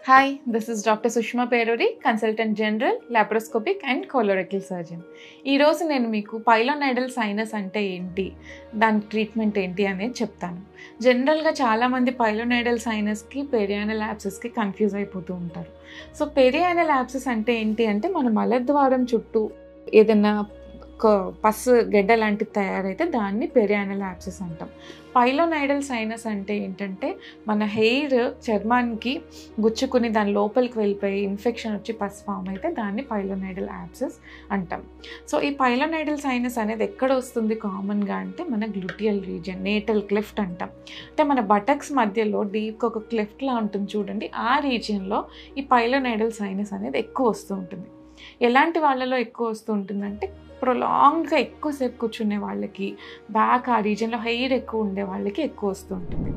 Hi, this is Dr. Sushma Peruri, Consultant General, Laparoscopic and Colorectal Surgeon. ఈ రోజు నేను మీకు పైలోనైడల్ సైనస్ అంటే ఏంటి, దాని ట్రీట్మెంట్ ఏంటి అనేది చెప్తాను. జనరల్గా చాలామంది పైలోనైడల్ సైనస్కి పెరియానల్ యాబ్సెస్కి కన్ఫ్యూజ్ అయిపోతూ ఉంటారు. సో పెరియానల్ యాబ్సెస్ అంటే ఏంటి అంటే మన మలద్వారం చుట్టూ ఏదైనా పస్సు గడ్డ లాంటిది తయారైతే దాన్ని పెరియానల్ యాబ్సెస్ అంటాం. పైలోనైడల్ సైనస్ అంటే ఏంటంటే మన హెయిర్ చర్మానికి గుచ్చుకుని దాని లోపలికి వెళ్ళిపోయి ఇన్ఫెక్షన్ వచ్చి పస్ ఫామ్ అయితే దాన్ని పైలోనైడల్ యాబ్సెస్ అంటాం. సో ఈ పైలోనైడల్ సైనస్ అనేది ఎక్కడ వస్తుంది కామన్గా అంటే మన గ్లూటియల్ రీజియన్, నేటల్ క్లెఫ్ట్ అంటాం. అంటే మన బటక్స్ మధ్యలో డీప్గా ఒక క్లెఫ్ట్లా ఉంటుంది చూడండి, ఆ రీజియన్లో ఈ పైలోనైడల్ సైనస్ అనేది ఎక్కువ వస్తూ ఉంటుంది. ఎలాంటి వాళ్ళలో ఎక్కువ వస్తూ ఉంటుందంటే ప్రొలాంగ్డ్గా ఎక్కువసేపు కూర్చునే వాళ్ళకి, బ్యాక్ ఆ రీజియన్లో హెయిర్ ఎక్కువ ఉండే వాళ్ళకి ఎక్కువ వస్తూ ఉంటుంది.